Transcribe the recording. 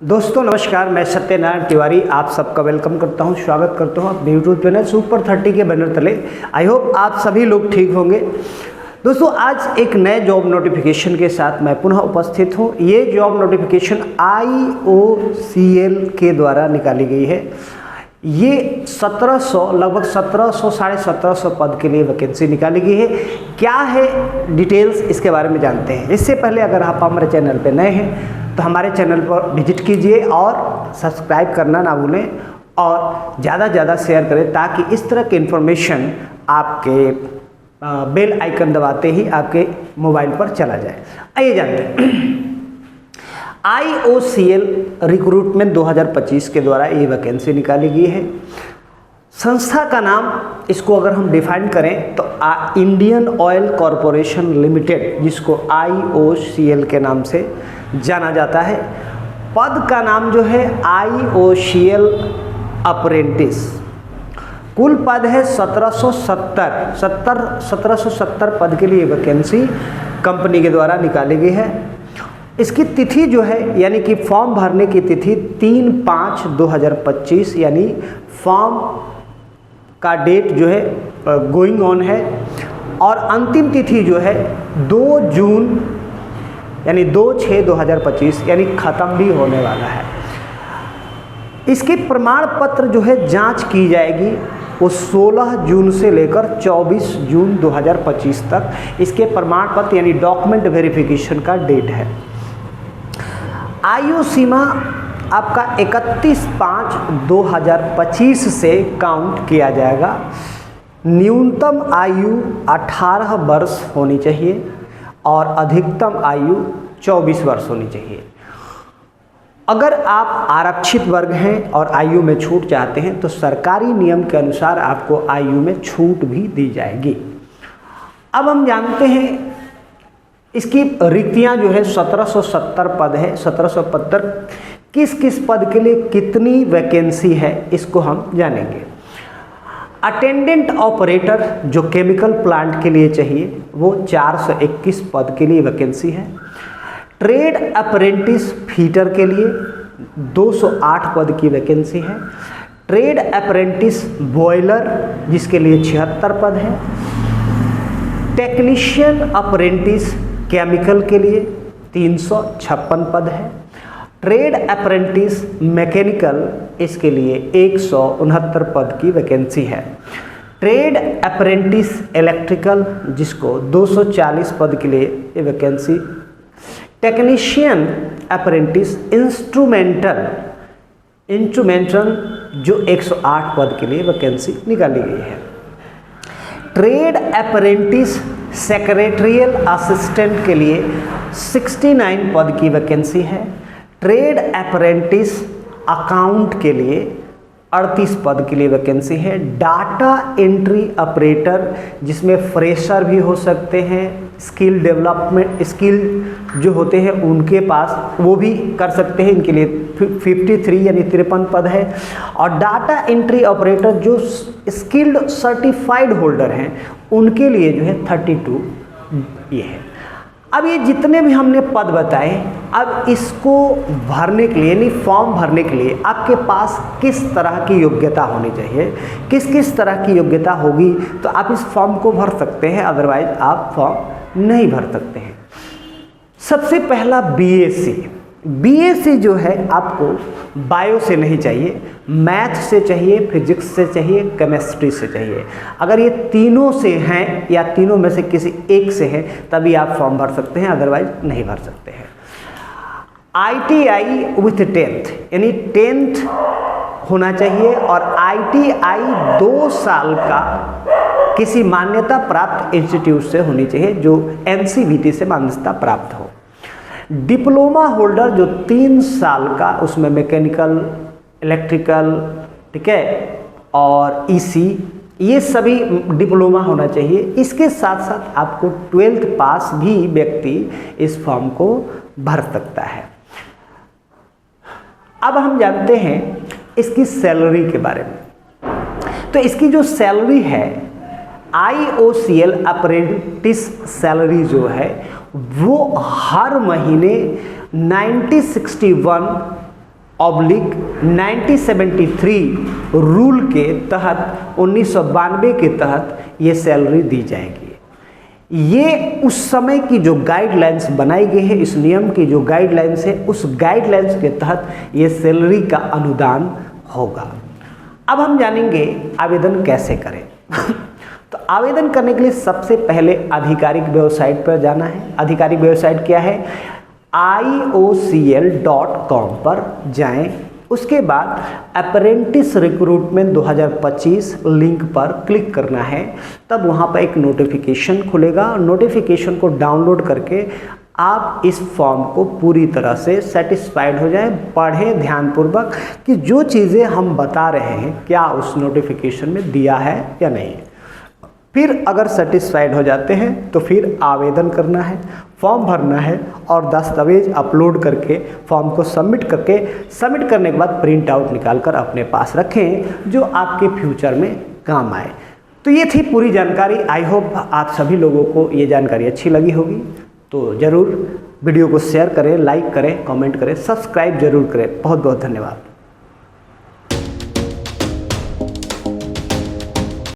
दोस्तों नमस्कार, मैं सत्यनारायण तिवारी आप सबका वेलकम करता हूं, स्वागत करता हूं अपने यूट्यूब चैनल सुपर 30 के बैनर तले। आई होप आप सभी लोग ठीक होंगे। दोस्तों आज एक नए जॉब नोटिफिकेशन के साथ मैं पुनः उपस्थित हूं। ये जॉब नोटिफिकेशन IOCL के द्वारा निकाली गई है। ये 1700 लगभग 1700 साढ़े 1700 पद के लिए वैकेंसी निकाली गई है। क्या है डिटेल्स इसके बारे में जानते हैं। इससे पहले अगर आप हमारे चैनल पर नए हैं तो हमारे चैनल पर विजिट कीजिए और सब्सक्राइब करना ना भूलें और ज़्यादा से ज़्यादा शेयर करें ताकि इस तरह की इन्फॉर्मेशन आपके बेल आइकन दबाते ही आपके मोबाइल पर चला जाए। आइए जानते हैं। IOCL रिक्रूटमेंट 2025 के द्वारा ये वैकेंसी निकाली गई है। संस्था का नाम इसको अगर हम डिफाइन करें तो इंडियन ऑयल कॉरपोरेशन लिमिटेड, जिसको IOCL के नाम से जाना जाता है। पद का नाम जो है IOCL अप्रेंटिस। कुल पद है 1770 पद के लिए वैकेंसी कंपनी के द्वारा निकाली गई है। इसकी तिथि जो है यानी कि फॉर्म भरने की तिथि 3/5/2025 यानी फॉर्म का डेट जो है गोइंग ऑन है और अंतिम तिथि जो है 2 जून यानी 2/6/2025 यानी ख़त्म भी होने वाला है। इसके प्रमाण पत्र जो है जांच की जाएगी वो 16 जून से लेकर 24 जून 2025 तक इसके प्रमाण पत्र यानी डॉक्यूमेंट वेरिफिकेशन का डेट है। आयु सीमा आपका 31/5/2025 से काउंट किया जाएगा। न्यूनतम आयु 18 वर्ष होनी चाहिए और अधिकतम आयु 24 वर्ष होनी चाहिए। अगर आप आरक्षित वर्ग हैं और आयु में छूट चाहते हैं तो सरकारी नियम के अनुसार आपको आयु में छूट भी दी जाएगी। अब हम जानते हैं इसकी रिक्तियां जो है 1770 पद है। 1770 किस किस पद के लिए कितनी वैकेंसी है इसको हम जानेंगे। अटेंडेंट ऑपरेटर जो केमिकल प्लांट के लिए चाहिए वो 421 पद के लिए वैकेंसी है। ट्रेड अप्रेंटिस फीटर के लिए 208 पद की वैकेंसी है। ट्रेड अप्रेंटिस बॉयलर जिसके लिए 76 पद है। टेक्नीशियन अप्रेंटिस केमिकल के लिए 356 पद है। ट्रेड अप्रेंटिस मैकेनिकल इसके लिए 169 पद की वैकेंसी है। ट्रेड अप्रेंटिस इलेक्ट्रिकल जिसको 240 पद के लिए ये वैकेंसी। टेक्नीशियन अप्रेंटिस इंस्ट्रूमेंटल जो 108 पद के लिए वैकेंसी निकाली गई है। ट्रेड अप्रेंटिस सेक्रेटरियल असिस्टेंट के लिए 69 पद की वैकेंसी है। ट्रेड अप्रेंटिस अकाउंट के लिए 38 पद के लिए वैकेंसी है। डाटा एंट्री ऑपरेटर जिसमें फ्रेशर भी हो सकते हैं, स्किल डेवलपमेंट स्किल जो होते हैं उनके पास वो भी कर सकते हैं, इनके लिए 53 यानी 53 पद है। और डाटा एंट्री ऑपरेटर जो स्किल्ड सर्टिफाइड होल्डर हैं उनके लिए जो है 32 ये है। अब ये जितने भी हमने पद बताए, अब इसको भरने के लिए यानी फॉर्म भरने के लिए आपके पास किस तरह की योग्यता होनी चाहिए, किस किस तरह की योग्यता होगी तो आप इस फॉर्म को भर सकते हैं, अदरवाइज आप फॉर्म नहीं भर सकते हैं। सबसे पहला BSc जो है आपको बायो से नहीं चाहिए, मैथ से चाहिए, फिजिक्स से चाहिए, केमिस्ट्री से चाहिए। अगर ये तीनों से हैं या तीनों में से किसी एक से है तभी आप फॉर्म भर सकते हैं, अदरवाइज नहीं भर सकते हैं। ITI विथ 10th यानी 10th होना चाहिए और ITI 2 साल का किसी मान्यता प्राप्त इंस्टीट्यूट से होनी चाहिए जो NCVT से मान्यता प्राप्त हो। डिप्लोमा होल्डर जो 3 साल का, उसमें मैकेनिकल, इलेक्ट्रिकल, ठीक है, और EC ये सभी डिप्लोमा होना चाहिए। इसके साथ साथ आपको 12th पास भी व्यक्ति इस फॉर्म को भर सकता है। अब हम जानते हैं इसकी सैलरी के बारे में। तो इसकी जो सैलरी है IOCL अप्रेंटिस सैलरी जो है वो हर महीने 9061 1973 रूल के तहत 1992 के तहत ये सैलरी दी जाएगी। ये उस समय की जो गाइडलाइंस बनाई गई है, इस नियम की जो गाइडलाइंस है, उस गाइडलाइंस के तहत ये सैलरी का अनुदान होगा। अब हम जानेंगे आवेदन कैसे करें। तो आवेदन करने के लिए सबसे पहले आधिकारिक वेबसाइट पर जाना है। आधिकारिक वेबसाइट क्या है? IOCL.com पर जाएं। उसके बाद अप्रेंटिस रिक्रूटमेंट 2025 लिंक पर क्लिक करना है। तब वहाँ पर एक नोटिफिकेशन खुलेगा। नोटिफिकेशन को डाउनलोड करके आप इस फॉर्म को पूरी तरह से सेटिस्फाइड हो जाएं। पढ़ें ध्यानपूर्वक कि जो चीज़ें हम बता रहे हैं क्या उस नोटिफिकेशन में दिया है या नहीं। फिर अगर सेटिस्फाइड हो जाते हैं तो फिर आवेदन करना है, फॉर्म भरना है और दस्तावेज अपलोड करके फॉर्म को सबमिट करने के बाद प्रिंट आउट निकाल कर अपने पास रखें, जो आपके फ्यूचर में काम आए। तो ये थी पूरी जानकारी। आई होप आप सभी लोगों को ये जानकारी अच्छी लगी होगी। तो ज़रूर वीडियो को शेयर करें, लाइक करें, कमेंट करें, सब्सक्राइब जरूर करें। बहुत बहुत धन्यवाद।